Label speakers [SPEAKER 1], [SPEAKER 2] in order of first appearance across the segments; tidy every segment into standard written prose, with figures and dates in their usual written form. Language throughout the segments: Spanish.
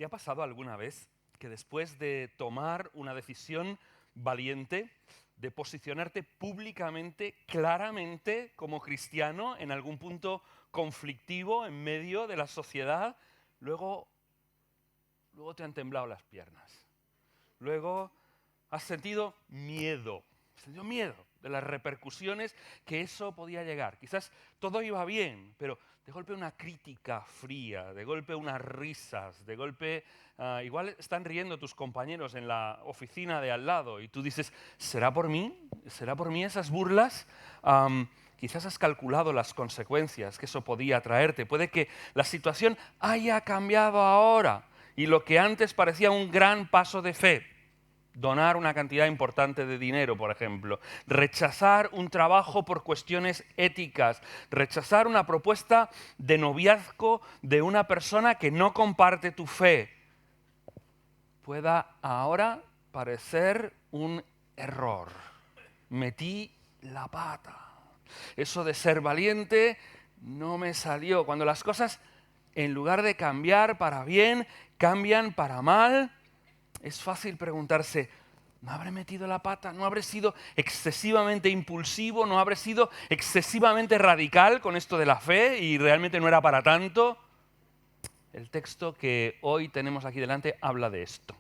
[SPEAKER 1] ¿Te ha pasado alguna vez que después de tomar una decisión valiente, de posicionarte públicamente, claramente como cristiano en algún punto conflictivo en medio de la sociedad, luego te han temblado las piernas? Luego has sentido miedo, de las repercusiones que eso podía llegar. Quizás todo iba bien, pero de golpe una crítica fría, de golpe unas risas, de golpe igual están riendo tus compañeros en la oficina de al lado y tú dices, ¿será por mí? ¿Será por mí esas burlas? Quizás has calculado las consecuencias que eso podía traerte. Puede que la situación haya cambiado ahora y lo que antes parecía un gran paso de fe, donar una cantidad importante de dinero, por ejemplo, rechazar un trabajo por cuestiones éticas, rechazar una propuesta de noviazgo de una persona que no comparte tu fe, pueda ahora parecer un error. Metí la pata. Eso de ser valiente no me salió. Cuando las cosas, en lugar de cambiar para bien, cambian para mal, es fácil preguntarse, ¿no habré metido la pata? ¿No habré sido excesivamente impulsivo? ¿No habré sido excesivamente radical con esto de la fe y realmente no era para tanto? El texto que hoy tenemos aquí delante habla de esto.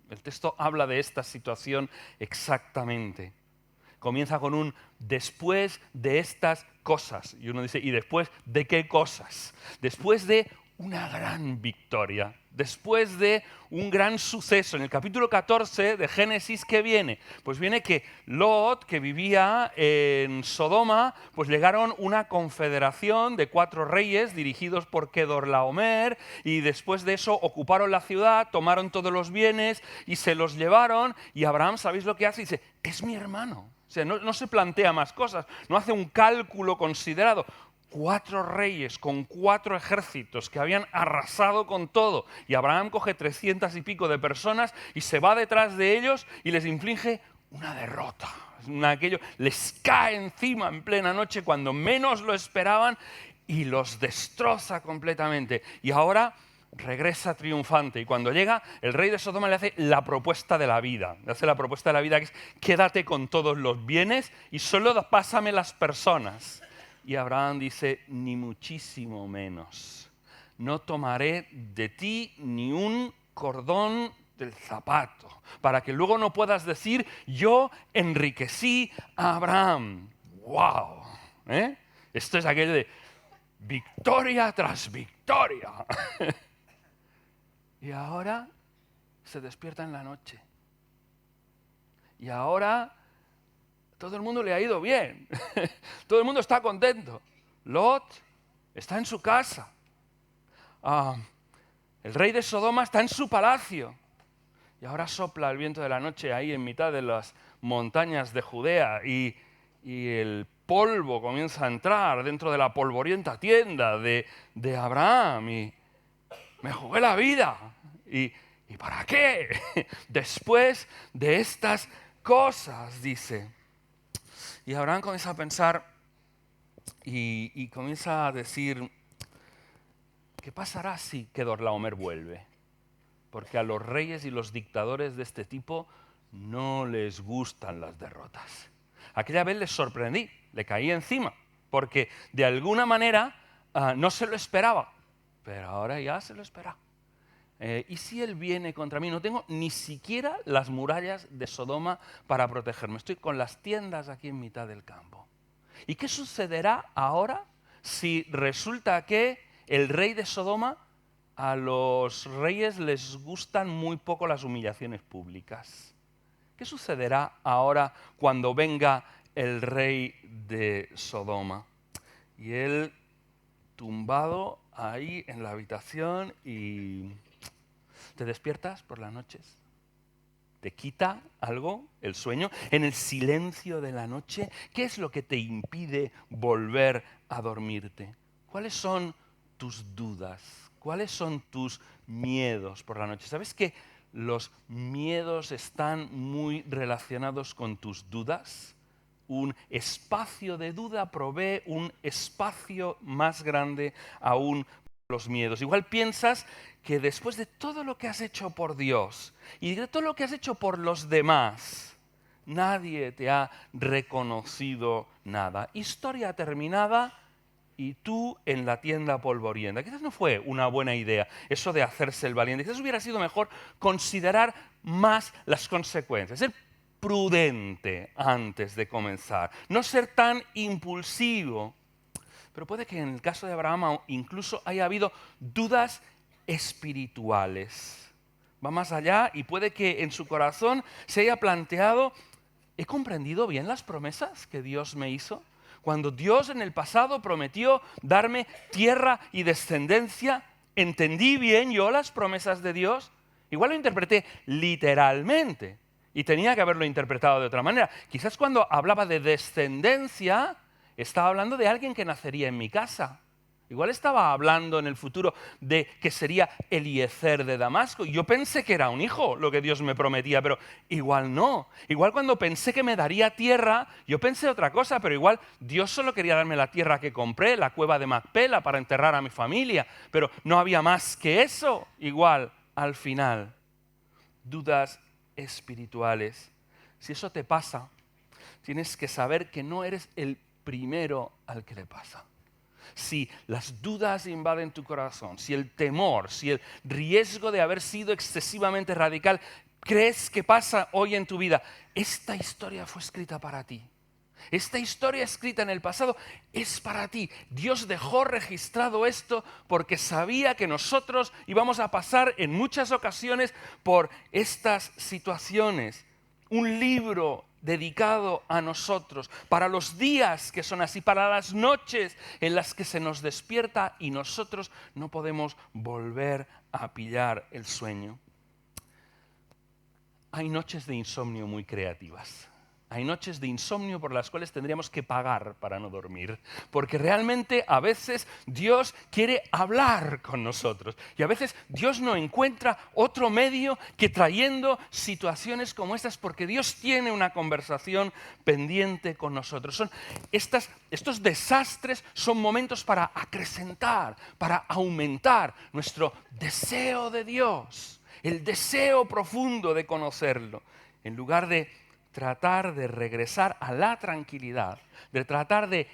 [SPEAKER 1] El texto habla de esta situación exactamente. Comienza con un después de estas cosas. Y uno dice, ¿y después de qué cosas? Después de una gran victoria, después de un gran suceso. En el capítulo 14 de Génesis, ¿qué viene? Pues viene que Lot, que vivía en Sodoma, pues llegaron una confederación de 4 reyes dirigidos por Kedorlaomer y después de eso ocuparon la ciudad, tomaron todos los bienes y se los llevaron y Abraham, ¿sabéis lo que hace? Dice, es mi hermano. O sea, no se plantea más cosas, no hace un cálculo considerado. 4 reyes con 4 ejércitos que habían arrasado con todo. Y Abraham coge 300 y pico de personas y se va detrás de ellos y les inflige una derrota. Aquello les cae encima en plena noche cuando menos lo esperaban y los destroza completamente. Y ahora regresa triunfante y cuando llega el rey de Sodoma le hace la propuesta de la vida. Le hace la propuesta de la vida que es quédate con todos los bienes y solo pásame las personas. Y Abraham dice, ni muchísimo menos. No tomaré de ti ni un cordón del zapato, para que luego no puedas decir, yo enriquecí a Abraham. ¡Wow! Esto es aquello de victoria tras victoria. Y ahora se despierta en la noche. Y ahora todo el mundo le ha ido bien. Todo el mundo está contento. Lot está en su casa. El rey de Sodoma está en su palacio. Y ahora sopla el viento de la noche ahí en mitad de las montañas de Judea y el polvo comienza a entrar dentro de la polvorienta tienda de Abraham. Y me jugué la vida. ¿Y para qué? Después de estas cosas, dice. Y Abraham comienza a pensar y comienza a decir, ¿qué pasará si Kedorlaomer vuelve? Porque a los reyes y los dictadores de este tipo no les gustan las derrotas. Aquella vez les sorprendí, le caí encima, porque de alguna manera no se lo esperaba, pero ahora ya se lo espera. ¿Y si él viene contra mí? No tengo ni siquiera las murallas de Sodoma para protegerme. Estoy con las tiendas aquí en mitad del campo. ¿Y qué sucederá ahora si resulta que el rey de Sodoma, a los reyes les gustan muy poco las humillaciones públicas? ¿Qué sucederá ahora cuando venga el rey de Sodoma? Y él tumbado ahí en la habitación y te despiertas por las noches. ¿Te quita algo el sueño? En el silencio de la noche, ¿qué es lo que te impide volver a dormirte? ¿Cuáles son tus dudas? ¿Cuáles son tus miedos por la noche? ¿Sabes que los miedos están muy relacionados con tus dudas? Un espacio de duda provee un espacio más grande aún los miedos. Igual piensas que después de todo lo que has hecho por Dios y de todo lo que has hecho por los demás, nadie te ha reconocido nada. Historia terminada y tú en la tienda polvorienta. Quizás no fue una buena idea eso de hacerse el valiente. Quizás hubiera sido mejor considerar más las consecuencias, ser prudente antes de comenzar, no ser tan impulsivo. Pero puede que en el caso de Abraham incluso haya habido dudas espirituales. Va más allá y puede que en su corazón se haya planteado: ¿he comprendido bien las promesas que Dios me hizo? Cuando Dios en el pasado prometió darme tierra y descendencia, ¿entendí bien yo las promesas de Dios? Igual lo interpreté literalmente y tenía que haberlo interpretado de otra manera. Quizás cuando hablaba de descendencia, estaba hablando de alguien que nacería en mi casa. Igual estaba hablando en el futuro de que sería Eliezer de Damasco. Yo pensé que era un hijo lo que Dios me prometía, pero igual no. Igual cuando pensé que me daría tierra, yo pensé otra cosa, pero igual Dios solo quería darme la tierra que compré, la cueva de Macpela, para enterrar a mi familia. Pero no había más que eso. Igual, al final, dudas espirituales. Si eso te pasa, tienes que saber que no eres el primero al que le pasa. Si las dudas invaden tu corazón, si el temor, si el riesgo de haber sido excesivamente radical crees que pasa hoy en tu vida, esta historia fue escrita para ti. Esta historia escrita en el pasado es para ti. Dios dejó registrado esto porque sabía que nosotros íbamos a pasar en muchas ocasiones por estas situaciones. Un libro dedicado a nosotros, para los días que son así, para las noches en las que se nos despierta y nosotros no podemos volver a pillar el sueño. Hay noches de insomnio muy creativas. Hay noches de insomnio por las cuales tendríamos que pagar para no dormir, porque realmente a veces Dios quiere hablar con nosotros y a veces Dios no encuentra otro medio que trayendo situaciones como estas, porque Dios tiene una conversación pendiente con nosotros. Estos desastres son momentos para acrecentar, para aumentar nuestro deseo de Dios, el deseo profundo de conocerlo, en lugar de tratar de regresar a la tranquilidad, de tratar de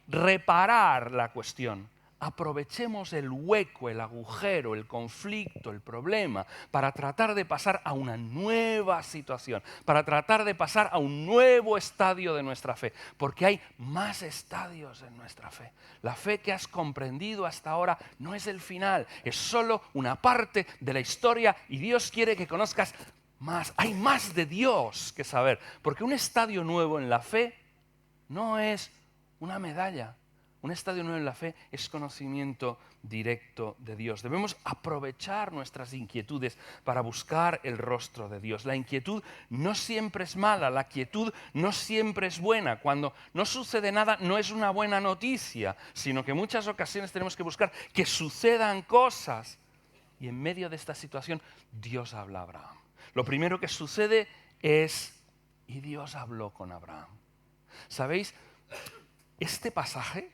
[SPEAKER 1] reparar la cuestión. Aprovechemos el hueco, el agujero, el conflicto, el problema, para tratar de pasar a una nueva situación, para tratar de pasar a un nuevo estadio de nuestra fe, porque hay más estadios en nuestra fe. La fe que has comprendido hasta ahora no es el final, es solo una parte de la historia y Dios quiere que conozcas más. Hay más de Dios que saber, porque un estadio nuevo en la fe no es una medalla. Un estadio nuevo en la fe es conocimiento directo de Dios. Debemos aprovechar nuestras inquietudes para buscar el rostro de Dios. La inquietud no siempre es mala, la quietud no siempre es buena. Cuando no sucede nada no es una buena noticia, sino que en muchas ocasiones tenemos que buscar que sucedan cosas. Y en medio de esta situación Dios habla a Abraham. Lo primero que sucede es, y Dios habló con Abraham. ¿Sabéis? Este pasaje,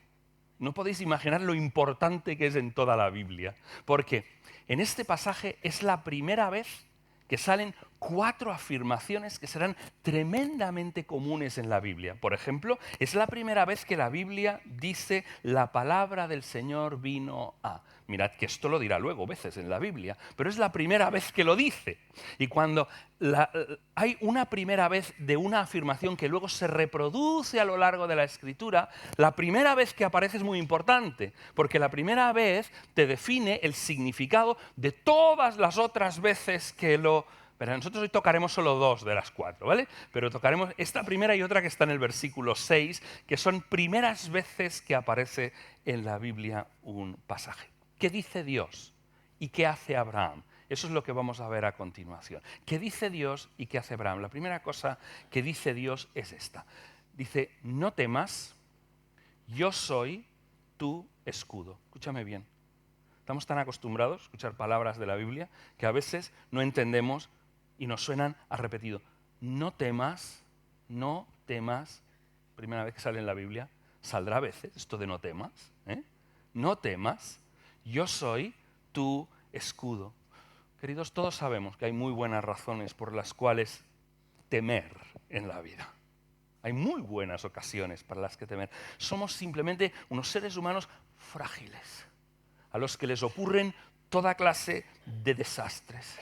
[SPEAKER 1] no podéis imaginar lo importante que es en toda la Biblia, porque en este pasaje es la primera vez que salen 4 afirmaciones que serán tremendamente comunes en la Biblia. Por ejemplo, es la primera vez que la Biblia dice la palabra del Señor vino a. Mirad que esto lo dirá luego veces en la Biblia, pero es la primera vez que lo dice. Y cuando hay una primera vez de una afirmación que luego se reproduce a lo largo de la Escritura, la primera vez que aparece es muy importante, porque la primera vez te define el significado de todas las otras veces que lo... Pero nosotros hoy tocaremos solo 2 de las 4, ¿vale? Pero tocaremos esta primera y otra que está en el versículo 6, que son primeras veces que aparece en la Biblia un pasaje. ¿Qué dice Dios y qué hace Abraham? Eso es lo que vamos a ver a continuación. ¿Qué dice Dios y qué hace Abraham? La primera cosa que dice Dios es esta. Dice, no temas, yo soy tu escudo. Escúchame bien. Estamos tan acostumbrados a escuchar palabras de la Biblia que a veces no entendemos y nos suenan a repetido. No temas, no temas. Primera vez que sale en la Biblia, saldrá a veces esto de no temas. No temas, Yo soy tu escudo. Queridos, todos sabemos que hay muy buenas razones por las cuales temer en la vida. Hay muy buenas ocasiones para las que temer. Somos simplemente unos seres humanos frágiles, a los que les ocurren toda clase de desastres.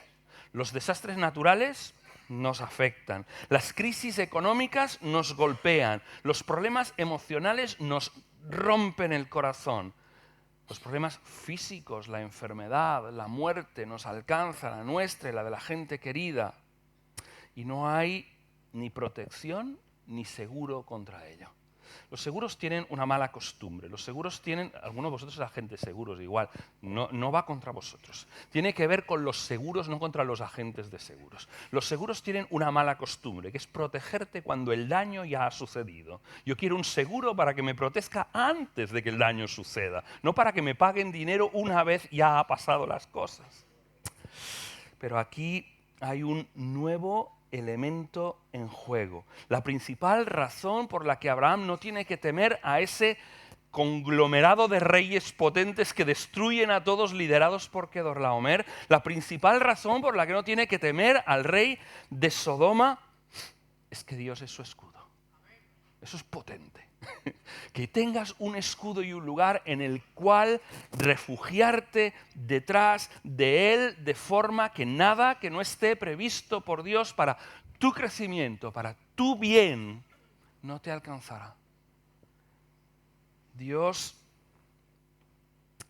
[SPEAKER 1] Los desastres naturales nos afectan, las crisis económicas nos golpean, los problemas emocionales nos rompen el corazón. Los problemas físicos, la enfermedad, la muerte nos alcanza, la nuestra y la de la gente querida. Y no hay ni protección ni seguro contra ello. Los seguros tienen una mala costumbre. Los seguros tienen, algunos de vosotros sois agentes seguros, igual, no va contra vosotros. Tiene que ver con los seguros, no contra los agentes de seguros. Los seguros tienen una mala costumbre, que es protegerte cuando el daño ya ha sucedido. Yo quiero un seguro para que me proteja antes de que el daño suceda, no para que me paguen dinero una vez ya ha pasado las cosas. Pero aquí hay un nuevo elemento en juego. La principal razón por la que Abraham no tiene que temer a ese conglomerado de reyes potentes que destruyen a todos liderados por Kedorlaomer, la principal razón por la que no tiene que temer al rey de Sodoma es que Dios es su escudo. Eso es potente. Que tengas un escudo y un lugar en el cual refugiarte detrás de Él de forma que nada que no esté previsto por Dios para tu crecimiento, para tu bien, no te alcanzará. Dios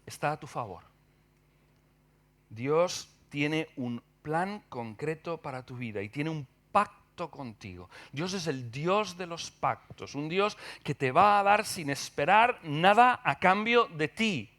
[SPEAKER 1] está a tu favor. Dios tiene un plan concreto para tu vida y tiene un pacto contigo. Dios es el Dios de los pactos, un Dios que te va a dar sin esperar nada a cambio de ti.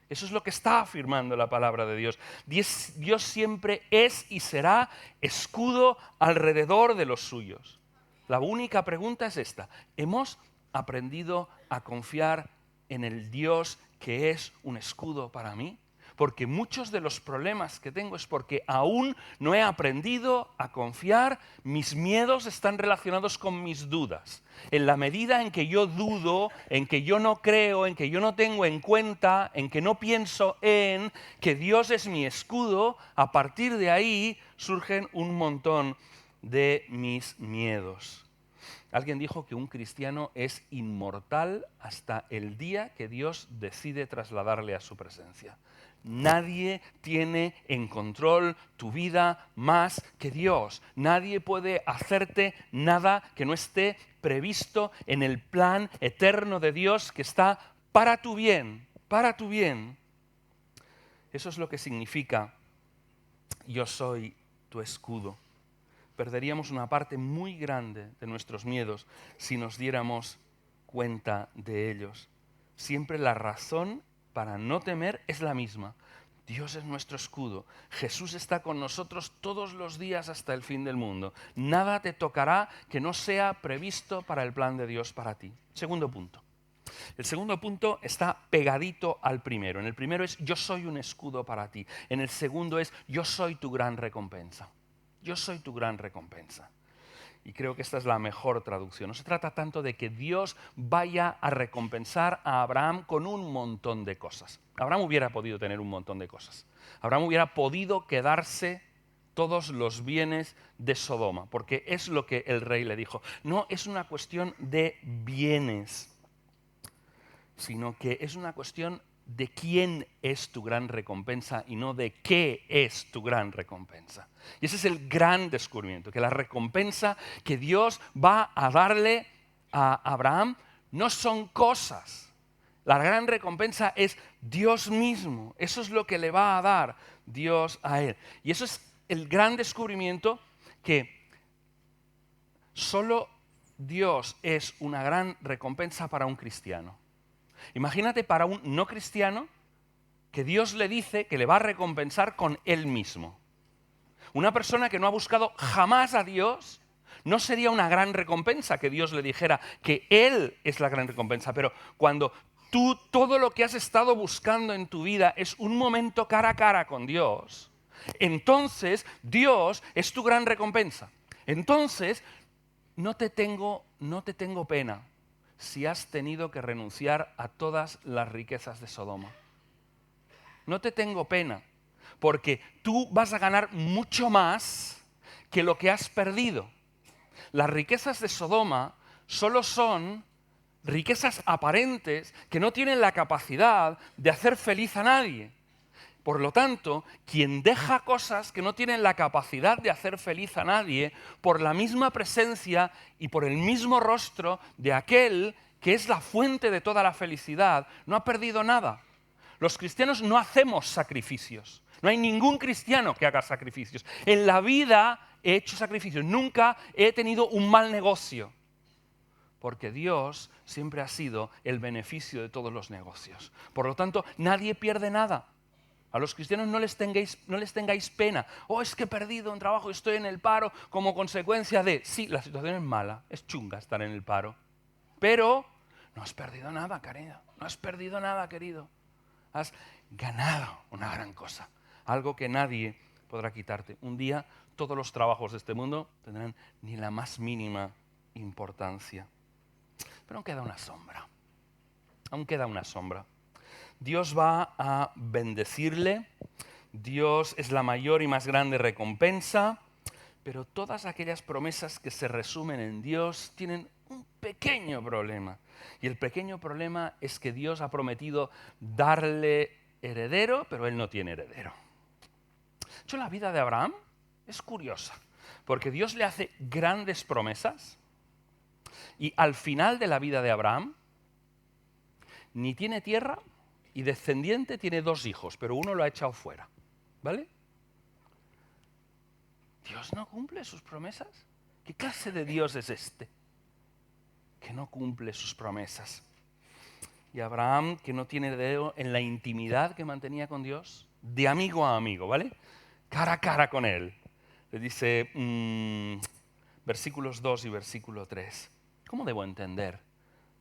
[SPEAKER 1] Eso es lo que está afirmando la palabra de Dios. Dios siempre es y será escudo alrededor de los suyos. La única pregunta es esta: ¿hemos aprendido a confiar en el Dios que es un escudo para mí? Porque muchos de los problemas que tengo es porque aún no he aprendido a confiar. Mis miedos están relacionados con mis dudas. En la medida en que yo dudo, en que yo no creo, en que yo no tengo en cuenta, en que no pienso en que Dios es mi escudo, a partir de ahí surgen un montón de mis miedos. Alguien dijo que un cristiano es inmortal hasta el día que Dios decide trasladarle a su presencia. Nadie tiene en control tu vida más que Dios. Nadie puede hacerte nada que no esté previsto en el plan eterno de Dios que está para tu bien, para tu bien. Eso es lo que significa yo soy tu escudo. Perderíamos una parte muy grande de nuestros miedos si nos diéramos cuenta de ellos. Siempre la razón para no temer es la misma. Dios es nuestro escudo. Jesús está con nosotros todos los días hasta el fin del mundo. Nada te tocará que no sea previsto para el plan de Dios para ti. Segundo punto. El segundo punto está pegadito al primero. En el primero es yo soy un escudo para ti. En el segundo es yo soy tu gran recompensa. Yo soy tu gran recompensa. Y creo que esta es la mejor traducción. No se trata tanto de que Dios vaya a recompensar a Abraham con un montón de cosas. Abraham hubiera podido tener un montón de cosas. Abraham hubiera podido quedarse todos los bienes de Sodoma, porque es lo que el rey le dijo. No es una cuestión de bienes, sino que es una cuestión de quién es tu gran recompensa y no de qué es tu gran recompensa. Y ese es el gran descubrimiento, que la recompensa que Dios va a darle a Abraham no son cosas. La gran recompensa es Dios mismo. Eso es lo que le va a dar Dios a él. Y eso es el gran descubrimiento, que solo Dios es una gran recompensa para un cristiano. Imagínate para un no cristiano que Dios le dice que le va a recompensar con Él mismo. Una persona que no ha buscado jamás a Dios, no sería una gran recompensa que Dios le dijera que Él es la gran recompensa. Pero cuando tú todo lo que has estado buscando en tu vida es un momento cara a cara con Dios, entonces Dios es tu gran recompensa. Entonces no te tengo pena si has tenido que renunciar a todas las riquezas de Sodoma. no te tengo pena, porque tú vas a ganar mucho más que lo que has perdido. Las riquezas de Sodoma solo son riquezas aparentes que no tienen la capacidad de hacer feliz a nadie. Por lo tanto, quien deja cosas que no tienen la capacidad de hacer feliz a nadie, por la misma presencia y por el mismo rostro de aquel que es la fuente de toda la felicidad, no ha perdido nada. Los cristianos no hacemos sacrificios. No hay ningún cristiano que haga sacrificios. En la vida he hecho sacrificios. Nunca he tenido un mal negocio. Porque Dios siempre ha sido el beneficio de todos los negocios. Por lo tanto, nadie pierde nada. A los cristianos no les tengáis pena. Oh, es que he perdido un trabajo y estoy en el paro como consecuencia de... Sí, la situación es mala, es chunga estar en el paro. Pero no has perdido nada, querido. No has perdido nada, querido. Has ganado una gran cosa. Algo que nadie podrá quitarte. Un día todos los trabajos de este mundo tendrán ni la más mínima importancia. Pero aún queda una sombra. Aún queda una sombra. Dios va a bendecirle. Dios es la mayor y más grande recompensa. Pero todas aquellas promesas que se resumen en Dios tienen un pequeño problema. Y el pequeño problema es que Dios ha prometido darle heredero, pero él no tiene heredero. De hecho, la vida de Abraham es curiosa, porque Dios le hace grandes promesas y al final de la vida de Abraham ni tiene tierra y descendiente tiene 2 hijos, pero uno lo ha echado fuera. ¿Vale? ¿Dios no cumple sus promesas? ¿Qué clase de Dios es este? Que no cumple sus promesas. Y Abraham, que no tiene heredero en la intimidad que mantenía con Dios, de amigo a amigo, ¿vale? Cara a cara con él. Le dice, versículos 2 y versículo 3. ¿Cómo debo entender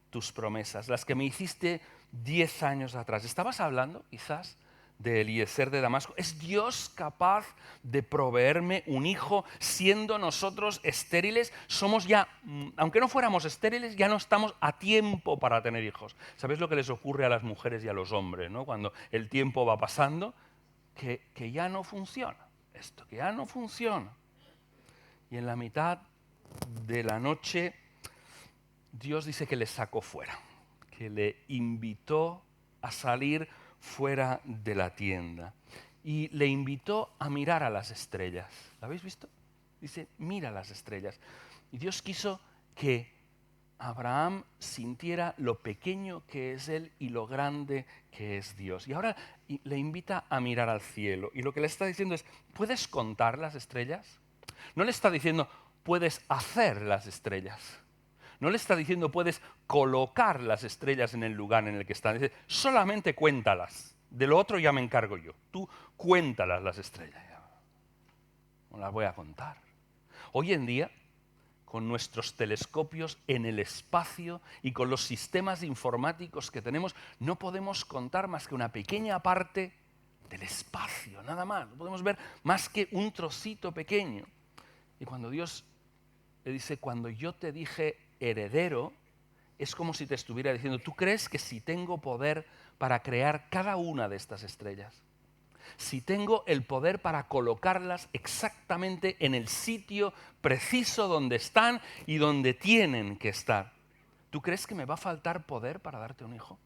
[SPEAKER 1] tus promesas? Las que me hiciste 10 años atrás. ¿Estabas hablando, quizás, de Eliezer de Damasco? ¿Es Dios capaz de proveerme un hijo siendo nosotros estériles? Somos ya, aunque no fuéramos estériles, ya no estamos a tiempo para tener hijos. ¿Sabéis lo que les ocurre a las mujeres y a los hombres, ¿no? Cuando el tiempo va pasando? Que ya no funciona. Esto, que ya no funciona. Y en la mitad de la noche, Dios dice que le sacó fuera, que le invitó a salir fuera de la tienda y le invitó a mirar a las estrellas. ¿Lo habéis visto? Dice, mira las estrellas. Y Dios quiso que Abraham sintiera lo pequeño que es él y lo grande que es Dios. Y ahora le invita a mirar al cielo. Y lo que le está diciendo es, ¿puedes contar las estrellas? No le está diciendo, puedes hacer las estrellas. No le está diciendo, puedes colocar las estrellas en el lugar en el que están. Dice, solamente cuéntalas. De lo otro ya me encargo yo. Tú cuéntalas las estrellas. No las voy a contar. Hoy en día, con nuestros telescopios en el espacio y con los sistemas informáticos que tenemos, no podemos contar más que una pequeña parte del espacio, nada más. No podemos ver más que un trocito pequeño. Y cuando Dios le dice, cuando yo te dije heredero, es como si te estuviera diciendo, ¿tú crees que si tengo poder para crear cada una de estas estrellas? Si tengo el poder para colocarlas exactamente en el sitio preciso donde están y donde tienen que estar, ¿tú crees que me va a faltar poder para darte un hijo?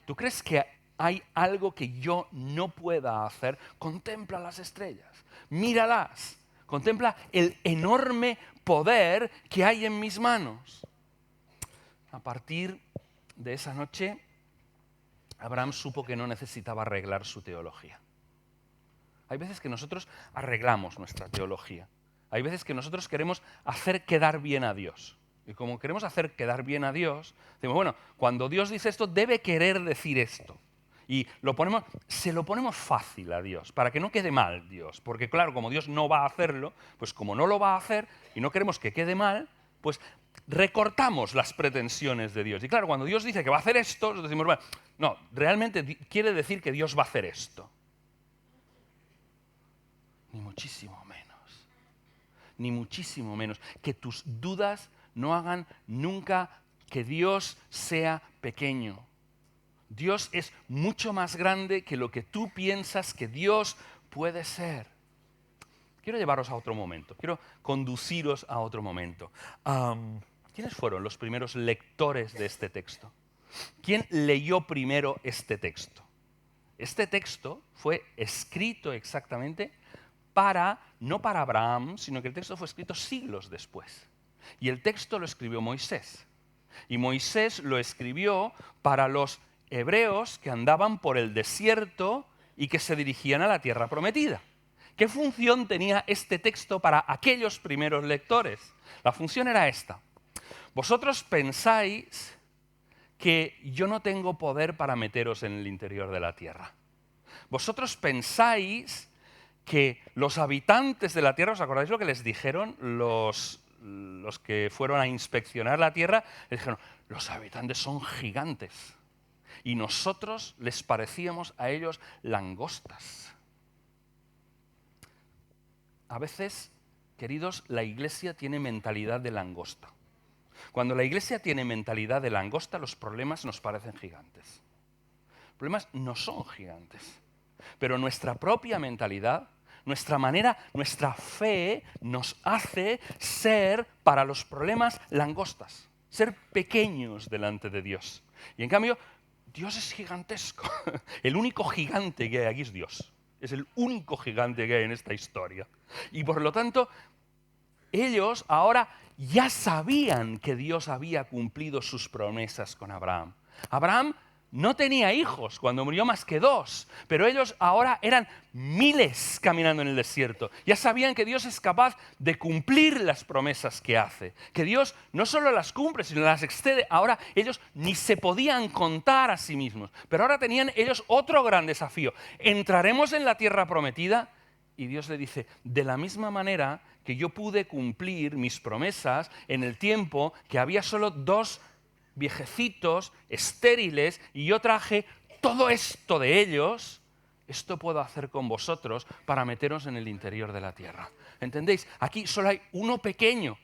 [SPEAKER 1] ¿Tú crees que hay algo que yo no pueda hacer? Contempla las estrellas, míralas, contempla el enorme poder que hay en mis manos. A partir de esa noche, Abraham supo que no necesitaba arreglar su teología. Hay veces que nosotros arreglamos nuestra teología. Hay veces que nosotros queremos hacer quedar bien a Dios. Y como queremos hacer quedar bien a Dios, decimos, bueno, cuando Dios dice esto, debe querer decir esto. Y se lo ponemos fácil a Dios, para que no quede mal Dios. Porque claro, como Dios no va a hacerlo, pues como no lo va a hacer y no queremos que quede mal, pues recortamos las pretensiones de Dios. Y claro, cuando Dios dice que va a hacer esto, nosotros decimos, bueno, no, realmente quiere decir que Dios va a hacer esto. Ni muchísimo menos. Ni muchísimo menos. Que tus dudas no hagan nunca que Dios sea pequeño. Dios es mucho más grande que lo que tú piensas que Dios puede ser. Quiero llevaros a otro momento, quiero conduciros a otro momento. ¿Quiénes fueron los primeros lectores de este texto? ¿Quién leyó primero este texto? Este texto fue escrito exactamente no para Abraham, sino que el texto fue escrito siglos después. Y el texto lo escribió Moisés. Y Moisés lo escribió para los hebreos que andaban por el desierto y que se dirigían a la tierra prometida. ¿Qué función tenía este texto para aquellos primeros lectores? La función era esta. Vosotros pensáis que yo no tengo poder para meteros en el interior de la tierra. Vosotros pensáis que los habitantes de la tierra, ¿os acordáis lo que les dijeron los que fueron a inspeccionar la tierra? Les dijeron, los habitantes son gigantes y nosotros les parecíamos a ellos langostas. A veces, queridos, la iglesia tiene mentalidad de langosta. Cuando la iglesia tiene mentalidad de langosta, los problemas nos parecen gigantes. Los problemas no son gigantes, pero nuestra propia mentalidad, nuestra manera, nuestra fe nos hace ser para los problemas langostas, ser pequeños delante de Dios. Y en cambio, Dios es gigantesco. El único gigante que hay aquí es Dios. Es el único gigante que hay en esta historia. Y por lo tanto, ellos ahora ya sabían que Dios había cumplido sus promesas con Abraham. Abraham no tenía hijos cuando murió más que 2, pero ellos ahora eran miles caminando en el desierto. Ya sabían que Dios es capaz de cumplir las promesas que hace, que Dios no solo las cumple, sino las excede. Ahora ellos ni se podían contar a sí mismos, pero ahora tenían ellos otro gran desafío. ¿Entraremos en la tierra prometida? Y Dios le dice, de la misma manera que yo pude cumplir mis promesas en el tiempo que había solo 2 viejecitos, estériles, y yo traje todo esto de ellos, esto puedo hacer con vosotros para meteros en el interior de la tierra. ¿Entendéis? Aquí solo hay uno pequeño,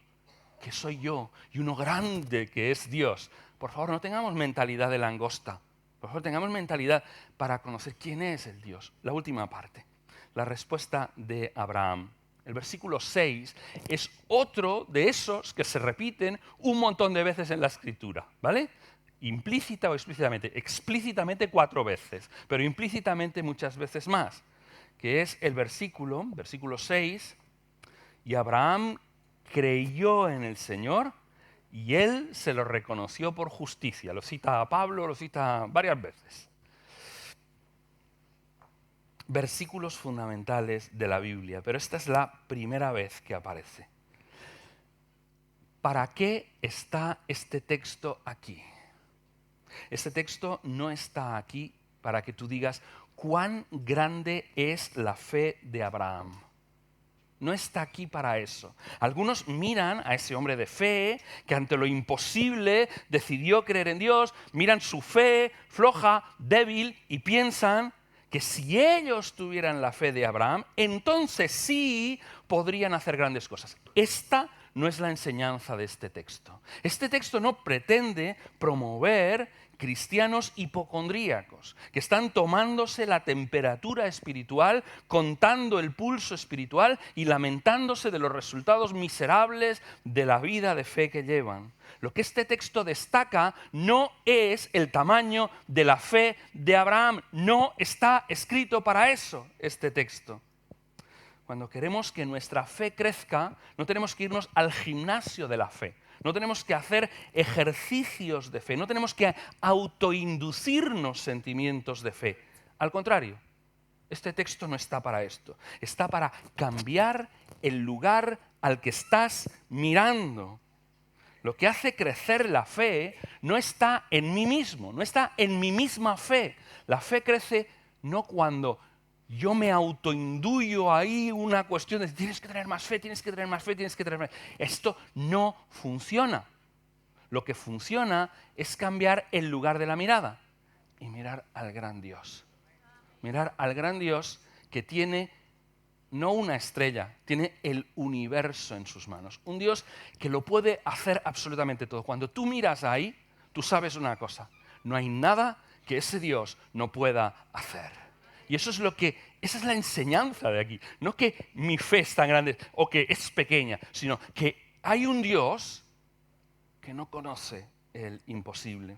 [SPEAKER 1] que soy yo, y uno grande, que es Dios. Por favor, no tengamos mentalidad de langosta. Por favor, tengamos mentalidad para conocer quién es el Dios. La última parte, la respuesta de Abraham. El versículo 6 es otro de esos que se repiten un montón de veces en la Escritura, ¿vale? Implícita o explícitamente. Explícitamente 4 veces, pero implícitamente muchas veces más, que es el versículo 6, y Abraham creyó en el Señor y él se lo reconoció por justicia. Lo cita Pablo, lo cita varias veces. Versículos fundamentales de la Biblia, pero esta es la primera vez que aparece. ¿Para qué está este texto aquí? Este texto no está aquí para que tú digas cuán grande es la fe de Abraham. No está aquí para eso. Algunos miran a ese hombre de fe que ante lo imposible decidió creer en Dios, miran su fe floja, débil y piensan que si ellos tuvieran la fe de Abraham, entonces sí podrían hacer grandes cosas. Esta no es la enseñanza de este texto. Este texto no pretende promover cristianos hipocondríacos, que están tomándose la temperatura espiritual, contando el pulso espiritual y lamentándose de los resultados miserables de la vida de fe que llevan. Lo que este texto destaca no es el tamaño de la fe de Abraham. No está escrito para eso este texto. Cuando queremos que nuestra fe crezca, no tenemos que irnos al gimnasio de la fe. No tenemos que hacer ejercicios de fe. No tenemos que autoinducirnos sentimientos de fe. Al contrario, este texto no está para esto. Está para cambiar el lugar al que estás mirando. Lo que hace crecer la fe no está en mí mismo, no está en mi misma fe. La fe crece no cuando yo me autoinduyo ahí una cuestión de tienes que tener más fe, tienes que tener más fe, tienes que tener más fe. Esto no funciona. Lo que funciona es cambiar el lugar de la mirada y mirar al gran Dios. Mirar al gran Dios que tiene no una estrella, tiene el universo en sus manos. Un Dios que lo puede hacer absolutamente todo. Cuando tú miras ahí, tú sabes una cosa. No hay nada que ese Dios no pueda hacer. Y esa es la enseñanza de aquí. No que mi fe es tan grande o que es pequeña, sino que hay un Dios que no conoce el imposible.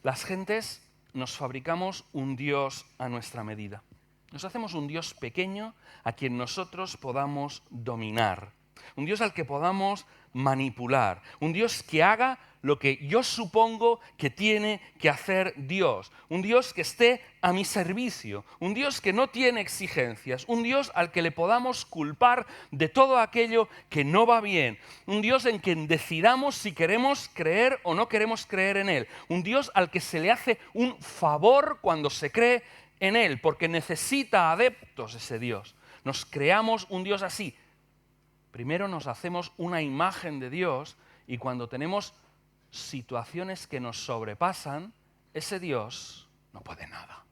[SPEAKER 1] Las gentes nos fabricamos un Dios a nuestra medida. Nos hacemos un Dios pequeño a quien nosotros podamos dominar. Un Dios al que podamos manipular. Un Dios que haga lo que yo supongo que tiene que hacer Dios. Un Dios que esté a mi servicio. Un Dios que no tiene exigencias. Un Dios al que le podamos culpar de todo aquello que no va bien. Un Dios en quien decidamos si queremos creer o no queremos creer en Él. Un Dios al que se le hace un favor cuando se cree en Él, porque necesita adeptos ese Dios. Nos creamos un Dios así. Primero nos hacemos una imagen de Dios y cuando tenemos situaciones que nos sobrepasan, ese Dios no puede nada.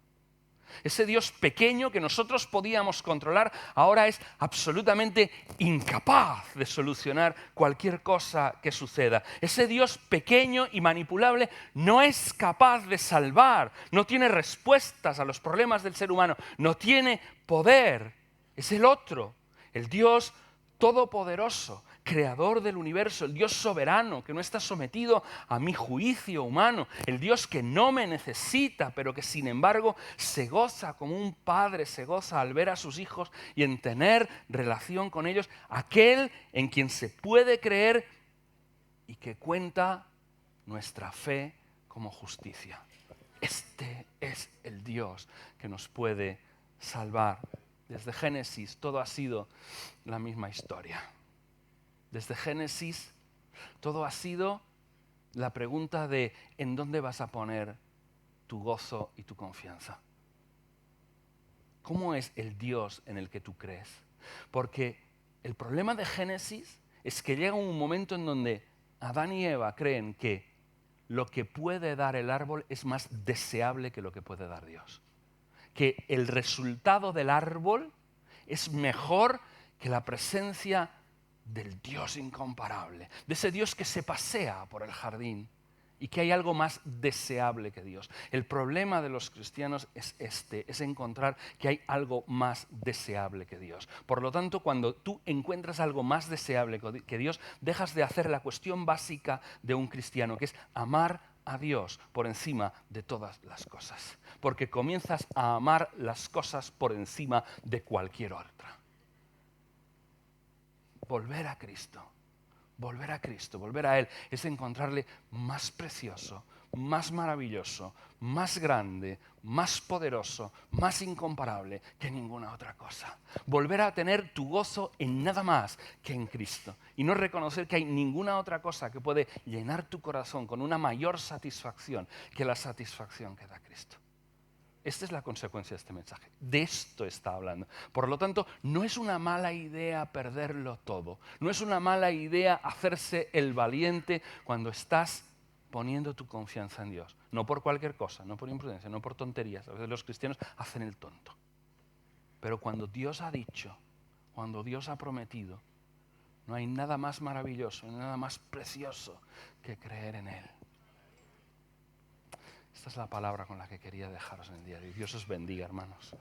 [SPEAKER 1] Ese Dios pequeño que nosotros podíamos controlar ahora es absolutamente incapaz de solucionar cualquier cosa que suceda. Ese Dios pequeño y manipulable no es capaz de salvar, no tiene respuestas a los problemas del ser humano, no tiene poder. Es el otro, el Dios todopoderoso, creador del universo, el Dios soberano que no está sometido a mi juicio humano, el Dios que no me necesita, pero que sin embargo se goza como un padre se goza al ver a sus hijos y en tener relación con ellos, aquel en quien se puede creer y que cuenta nuestra fe como justicia. Este es el Dios que nos puede salvar. Desde Génesis todo ha sido la misma historia. Desde Génesis todo ha sido la pregunta de ¿en dónde vas a poner tu gozo y tu confianza? ¿Cómo es el Dios en el que tú crees? Porque el problema de Génesis es que llega un momento en donde Adán y Eva creen que lo que puede dar el árbol es más deseable que lo que puede dar Dios. Que el resultado del árbol es mejor que la presencia del Dios incomparable, de ese Dios que se pasea por el jardín y que hay algo más deseable que Dios. El problema de los cristianos es es encontrar que hay algo más deseable que Dios. Por lo tanto, cuando tú encuentras algo más deseable que Dios, dejas de hacer la cuestión básica de un cristiano, que es amar a Dios por encima de todas las cosas. Porque comienzas a amar las cosas por encima de cualquier otra. Volver a Cristo, volver a Él, es encontrarle más precioso, más maravilloso, más grande, más poderoso, más incomparable que ninguna otra cosa. Volver a tener tu gozo en nada más que en Cristo. Y no reconocer que hay ninguna otra cosa que puede llenar tu corazón con una mayor satisfacción que la satisfacción que da Cristo. Esta es la consecuencia de este mensaje. De esto está hablando. Por lo tanto, no es una mala idea perderlo todo. No es una mala idea hacerse el valiente cuando estás poniendo tu confianza en Dios. No por cualquier cosa, no por imprudencia, no por tonterías. A veces los cristianos hacen el tonto. Pero cuando Dios ha dicho, cuando Dios ha prometido, no hay nada más maravilloso, nada más precioso que creer en Él. Esta es la palabra con la que quería dejaros en el día de hoy. Dios os bendiga, hermanos.